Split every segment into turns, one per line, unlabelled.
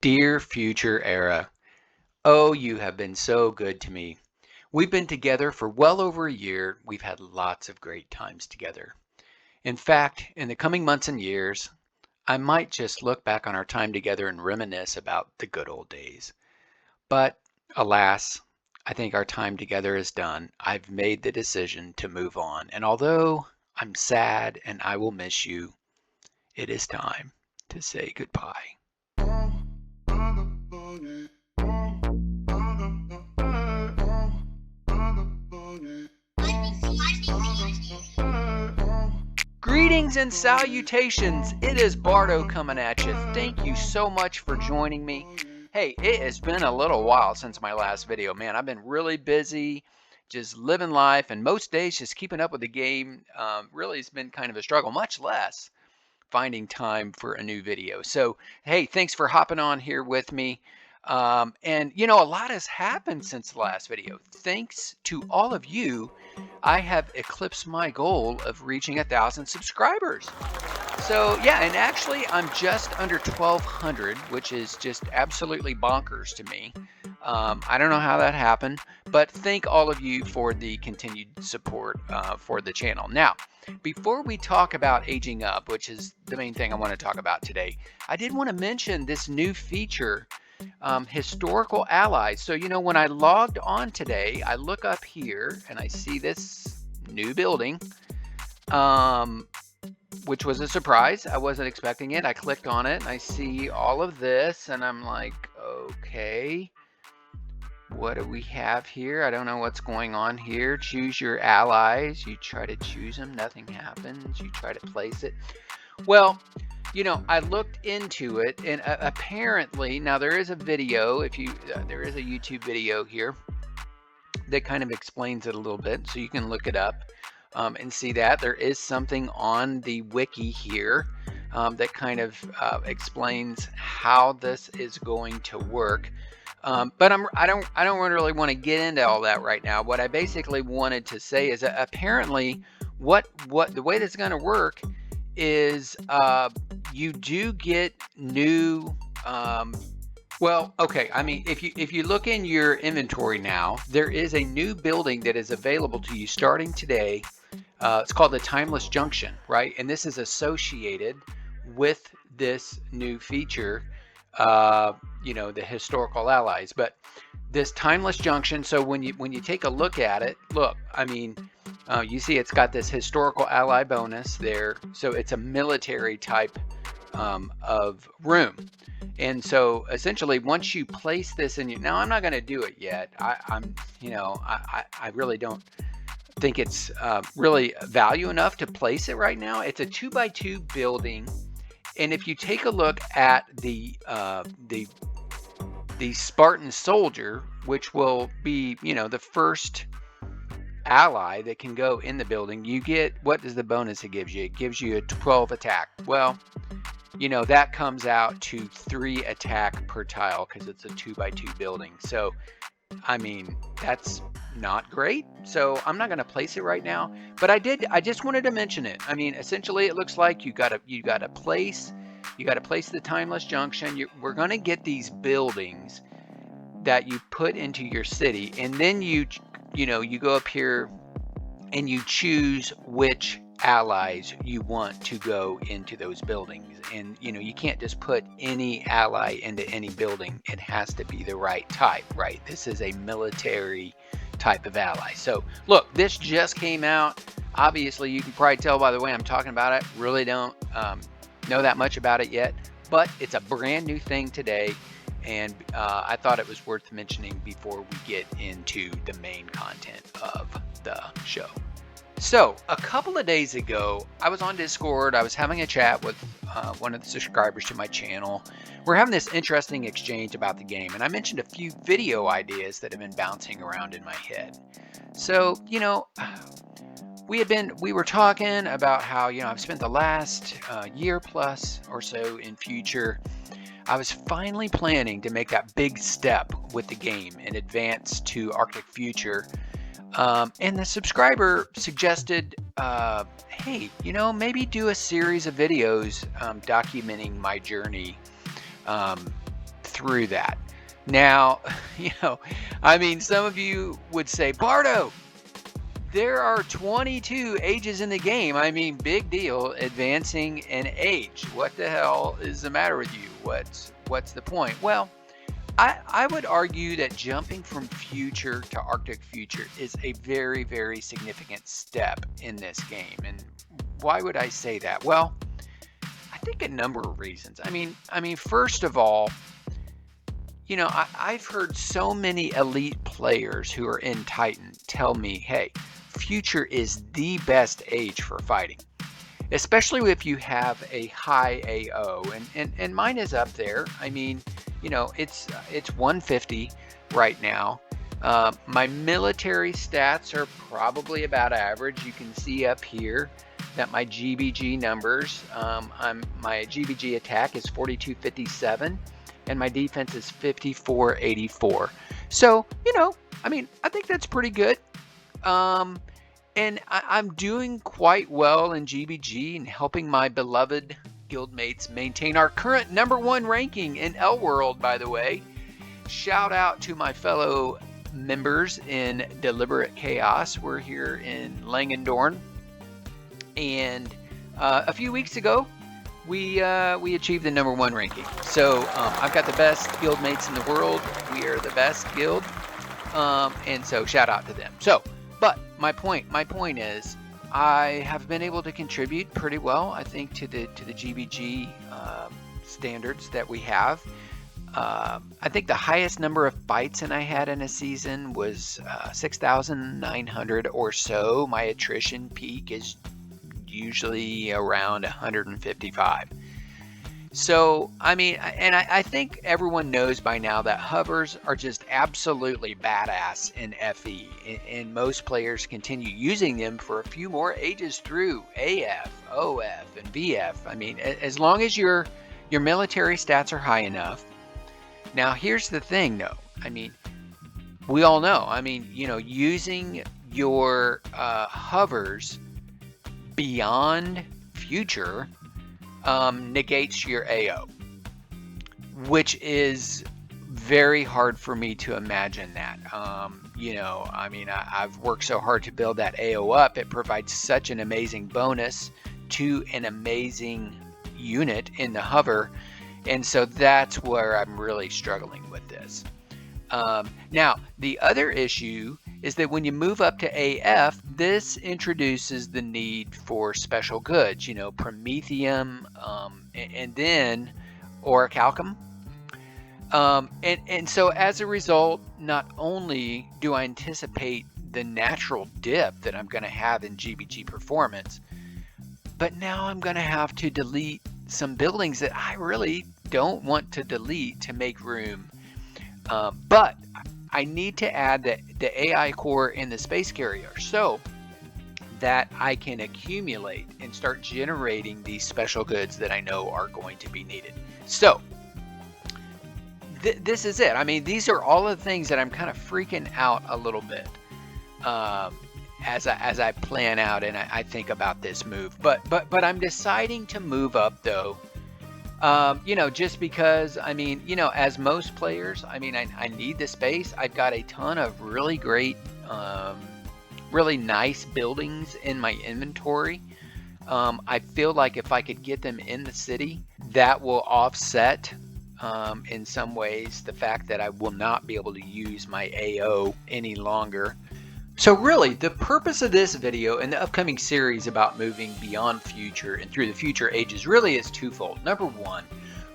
Dear future era, oh, you have been so good to me. We've been together for well over a year. We've had lots of great times together. In fact, in the coming months and years, I might just look back on our time together and reminisce about the good old days. But alas, I think our time together is done. I've made the decision to move on. And although I'm sad and I will miss you, it is time to say goodbye. Greetings and salutations. It is Bardo coming at you. Thank you so much for joining me. Hey, it has been a little while since my last video. Man, I've been really busy, just living life, and most days just keeping up with the game. Really, it's been kind of a struggle, much less finding time for a new video. So, hey, thanks for hopping on here with me. And a lot has happened since the last video. Thanks to all of you, I have eclipsed my goal of reaching 1,000 subscribers. So yeah, and actually I'm just under 1,200, which is just absolutely bonkers to me. I don't know how that happened, but thank all of you for the continued support for the channel. Now, before we talk about aging up, which is the main thing I want to talk about today, I did want to mention this new feature, historical allies. So, when I logged on today, I look up here and I see this new building, which was a surprise. I wasn't expecting it. I clicked on it and I see all of this and I'm like, okay, what do we have here? I don't know what's going on here. Choose your allies. You try to choose them, nothing happens. You try to place it. Well, I looked into it, and apparently, now there is a video, there is a YouTube video here that kind of explains it a little bit, so you can look it up and see that. There is something on the wiki here that kind of explains how this is going to work. But I don't really want to get into all that right now. What I basically wanted to say is that apparently what the way that's going to work is you do get new well, okay, I mean, if you look in your inventory now, there is a new building that is available to you starting today. It's called the Timeless Junction, right? And this is associated with this new feature, the historical allies. But this Timeless Junction, so when you take a look at it, look, I mean, you see it's got this historical ally bonus there. So it's a military type of room. And so essentially once you place this in now I'm not going to do it yet. I really don't think it's really value enough to place it right now. It's a 2x2 building. And if you take a look at the Spartan soldier, which will be, the first ally that can go in the building, you get, what is the bonus it gives you? It gives you a 12 attack. Well, that comes out to 3 attack per tile because it's a 2x2 building. So, I mean, that's not great. So I'm not going to place it right now, but I just wanted to mention it. I mean, essentially it looks like you got to place the Timeless Junction. We're going to get these buildings that you put into your city, and then you go up here and you choose which allies you want to go into those buildings. And you can't just put any ally into any building. It has to be the right type, right? This is a military type of ally. So look, this just came out. Obviously you can probably tell by the way I'm talking about it, really don't know that much about it yet, but it's a brand new thing today, and I thought it was worth mentioning before we get into the main content of the show. So a couple of days ago, I was on Discord. I was having a chat with one of the subscribers to my channel. We're having this interesting exchange about the game, and I mentioned a few video ideas that have been bouncing around in my head. So, we were talking about how, I've spent the last year plus or so in Future. I was finally planning to make that big step with the game and advance to Arctic Future. And the subscriber suggested, hey, maybe do a series of videos documenting my journey through that. Now, I mean, some of you would say, Bardo, there are 22 ages in the game. I mean, big deal, advancing in age. What the hell is the matter with you? What's the point? Well, I would argue that jumping from future to Arctic future is a very, very significant step in this game. And why would I say that? Well, I think a number of reasons. I mean, first of all, I've heard so many elite players who are in Titan tell me, hey, future is the best age for fighting, especially if you have a high AO, and mine is up there. I mean, it's 150 right now. My military stats are probably about average. You can see up here that my GBG numbers, my GBG attack is 4257 and my defense is 5484. So, I mean, I think that's pretty good. And I'm doing quite well in GBG and helping my beloved guildmates maintain our current #1 ranking in L World, by the way. Shout out to my fellow members in Deliberate Chaos. We're here in Langendorn. And a few weeks ago, we achieved the #1 ranking. So I've got the best guildmates in the world. We are the best guild. And so shout out to them. So, but my point is, I have been able to contribute pretty well, I think, to the GBG standards that we have. I think the highest number of fights that I had in a season was 6,900 or so. My attrition peak is usually around 155. So, I mean, and I think everyone knows by now that hovers are just absolutely badass in FE, and most players continue using them for a few more ages through AF, OF, and VF. I mean, as long as your military stats are high enough. Now, here's the thing, though. I mean, we all know, I mean, using your hovers beyond future negates your AO, which is very hard for me to imagine that. I mean, I've worked so hard to build that AO up. It provides such an amazing bonus to an amazing unit in the hover. And so that's where I'm really struggling with this. Now, the other issue is that when you move up to AF, this introduces the need for special goods, Promethium, and then Orichalcum. And so as a result, not only do I anticipate the natural dip that I'm going to have in GBG performance, but now I'm going to have to delete some buildings that I really don't want to delete to make room. But I need to add the AI core in the space carrier so that I can accumulate and start generating these special goods that I know are going to be needed. So this is it. I mean, these are all of the things that I'm kind of freaking out a little bit as I plan out and I think about this move. But I'm deciding to move up though. Just because, I mean, as most players, I mean, I need the space. I've got a ton of really great, really nice buildings in my inventory. I feel like if I could get them in the city, that will offset, in some ways, the fact that I will not be able to use my AO any longer. So really, the purpose of this video and the upcoming series about moving beyond future and through the future ages really is twofold. Number one,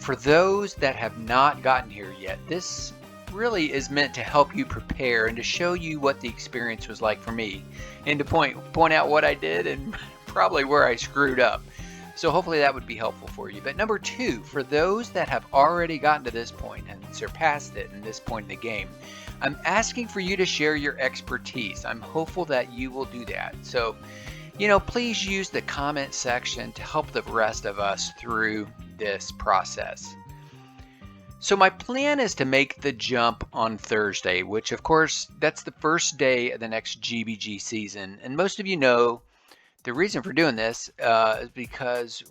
for those that have not gotten here yet, this really is meant to help you prepare and to show you what the experience was like for me and to point out what I did and probably where I screwed up. So hopefully that would be helpful for you. But number two, for those that have already gotten to this point and surpassed it in this point in the game, I'm asking for you to share your expertise. I'm hopeful that you will do that. So, please use the comment section to help the rest of us through this process. So my plan is to make the jump on Thursday, which of course, that's the first day of the next GBG season. And most of you know the reason for doing this is because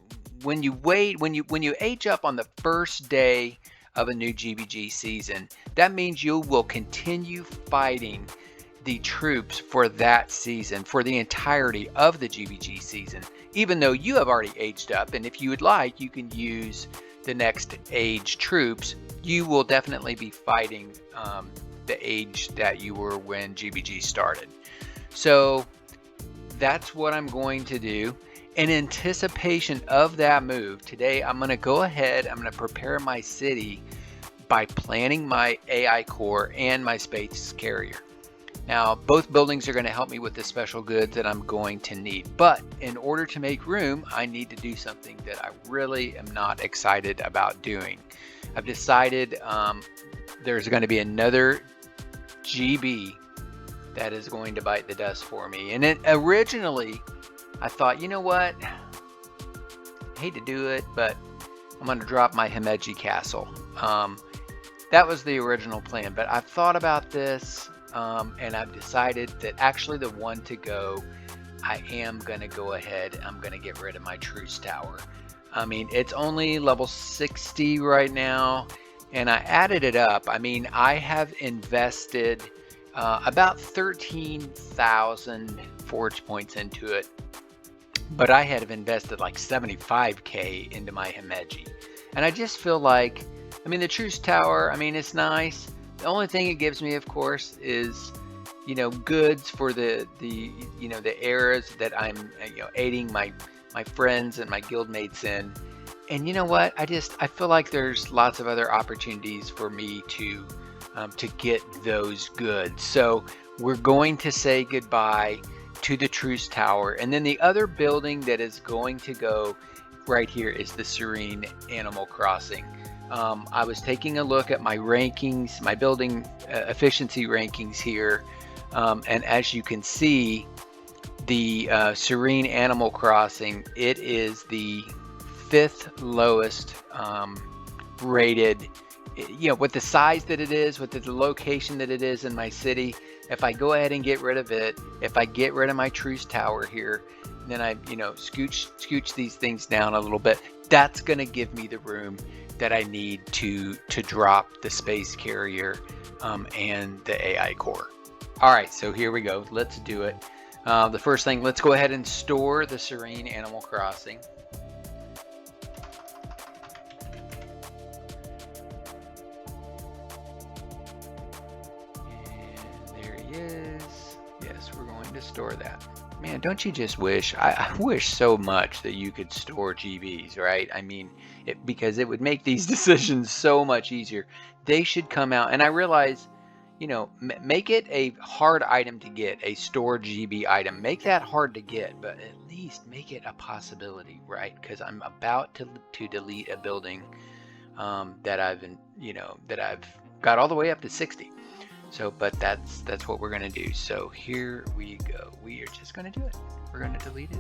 when you age up on the first day of a new GBG season, that means you will continue fighting the troops for that season, for the entirety of the GBG season, even though you have already aged up. And if you would like, you can use the next age troops. You will definitely be fighting the age that you were when GBG started. So that's what I'm going to do. In anticipation of that move, today I'm going to go ahead, I'm going to prepare my city by planning my AI core and my space carrier. Now, both buildings are going to help me with the special goods that I'm going to need. But in order to make room, I need to do something that I really am not excited about doing. I've decided there's going to be another GB that is going to bite the dust for me. And originally, I thought, you know what? I hate to do it, but I'm going to drop my Himeji Castle. That was the original plan, but I've thought about this. And I've decided that actually the one to go, I am going to go ahead. I'm going to get rid of my Truce Tower. I mean, it's only level 60 right now, and I added it up. I mean, I have invested about 13,000 forge points into it, but I had invested like 75K into my Himeji. And I just feel like, I mean, the Truce Tower, I mean, it's nice. The only thing it gives me, of course, is, you know, goods for the you know, the eras that I'm, you know, aiding my friends and my guildmates in. And you know what? I feel like there's lots of other opportunities for me to get those goods. So we're going to say goodbye to the Truce Tower, and then the other building that is going to go right here is the Serene Animal Crossing. I was taking a look at my rankings, my building efficiency rankings here, and as you can see, the Serene Animal Crossing, it is the 5th lowest rated. You know, with the size that it is, with the location that it is in my city, if I go ahead and get rid of it, if I get rid of my Truce Tower here, then I, you know, scooch these things down a little bit, that's going to give me the room that I need to drop the space carrier and the AI core. All right, so here we go. Let's do it. The first thing, let's go ahead and store the Serene Animal Crossing. And there he is. Yes, we're going to store that. Man, don't you just wish, I wish so much that you could store GBs, right? I mean, because it would make these decisions so much easier. They should come out, and I realize, you know, make it a hard item to get, a store GB item. Make that hard to get, but at least make it a possibility, right? Because I'm about to delete a building that I've, you know, that I've got all the way up to 60. So, but that's what we're going to do. So here we go. We are just going to do it. We're going to delete it.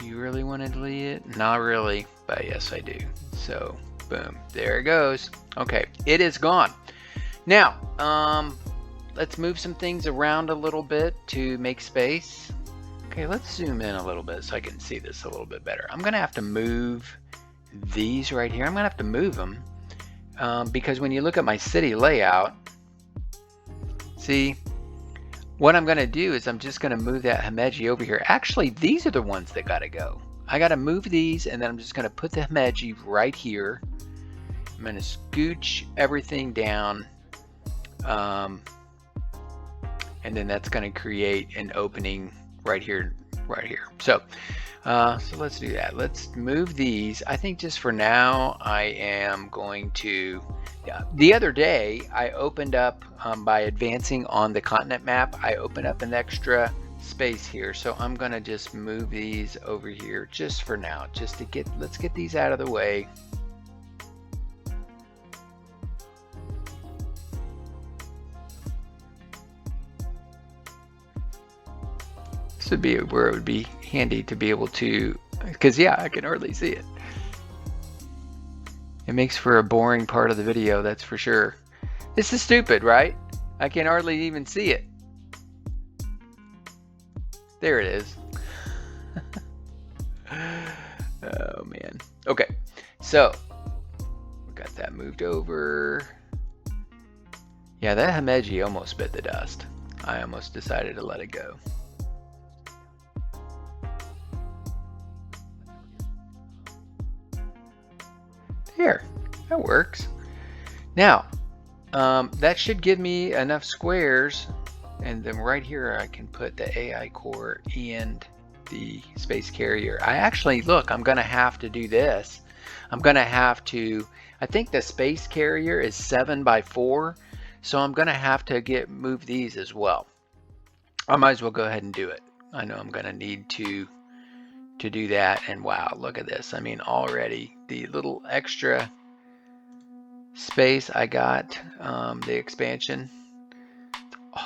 Do you really want to delete it? Not really, but yes, I do. So boom, there it goes. Okay, it is gone. Now, let's move some things around a little bit to make space. Okay, let's zoom in a little bit so I can see this a little bit better. I'm going to have to move these right here. I'm going to have to move them. Because when you look at my city layout, see, what I'm going to do is I'm just going to move that Himeji over here. Actually, these are the ones that got to go. I got to move these, and then I'm just going to put the Himeji right here. I'm going to scooch everything down, and then that's going to create an opening right here, So let's do that. Let's move these. I think just for now, I am going to, the other day I opened up, by advancing on the continent map, I opened up an extra space here. So I'm going to just move these over here just for now, just to let's get these out of the way. This would be where it would be handy to be able to, because yeah, I can hardly see it. It makes for a boring part of the video, that's for sure. This is stupid, right? I can hardly even see it. There it is. Oh man. Okay, so Got that moved over. Yeah, that Himeji almost bit the dust. I almost decided to let it go. There, that works. Now, that should give me enough squares, and then right here I can put the AI core and the space carrier. I actually, look, I'm gonna have to do this. I'm gonna have to, I think the space carrier is 7 by 4, so I'm gonna have to move these as well. I might as well go ahead and do it. I know I'm gonna need to do that, and wow, look at this. I mean, already the little extra space I got, the expansion,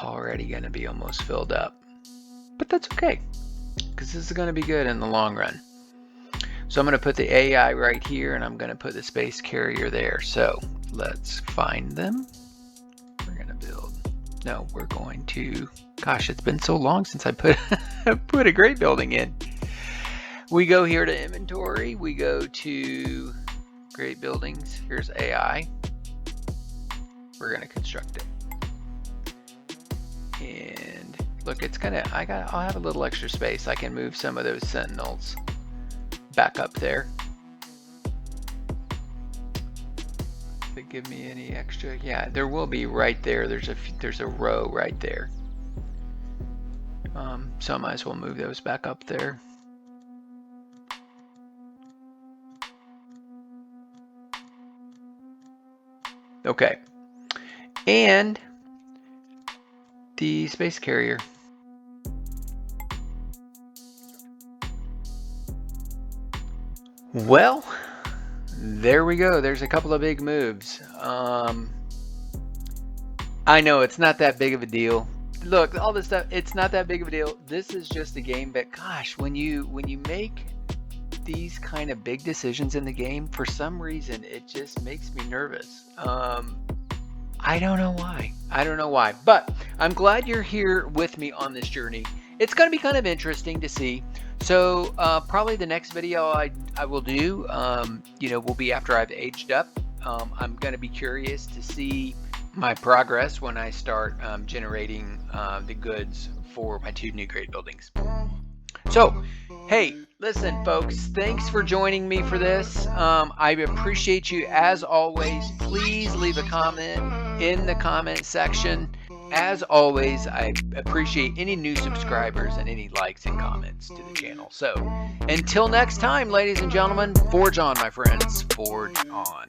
already gonna be almost filled up. But that's okay, because this is gonna be good in the long run. So I'm gonna put the AI right here, and I'm gonna put the space carrier there. So let's find them. We're gonna build, no, we're going to, gosh, it's been so long since I put put a great building in. We go here to inventory, we go to great buildings, here's AI. We're gonna construct it. And look, it's gonna, I'll have a little extra space. I can move some of those sentinels back up there. Does it give me any extra? Yeah, there will be right there. There's a row right there. So I might as well move those back up there. Okay, and the space carrier. Well, there we go. There's a couple of big moves. I know it's not that big of a deal. Look, all this stuff, it's not that big of a deal. This is just a game, but gosh, when you make these kind of big decisions in the game, for some reason it just makes me nervous. I don't know why. I don't know why, but I'm glad you're here with me on this journey. It's going to be kind of interesting to see. So probably the next video I will do, will be after I've aged up. I'm going to be curious to see my progress when I start generating the goods for my 2 new great buildings. So, hey, listen, folks, thanks for joining me for this. I appreciate you as always. Please leave a comment in the comment section. As always, I appreciate any new subscribers and any likes and comments to the channel. So, until next time, ladies and gentlemen, forge on, my friends, forge on.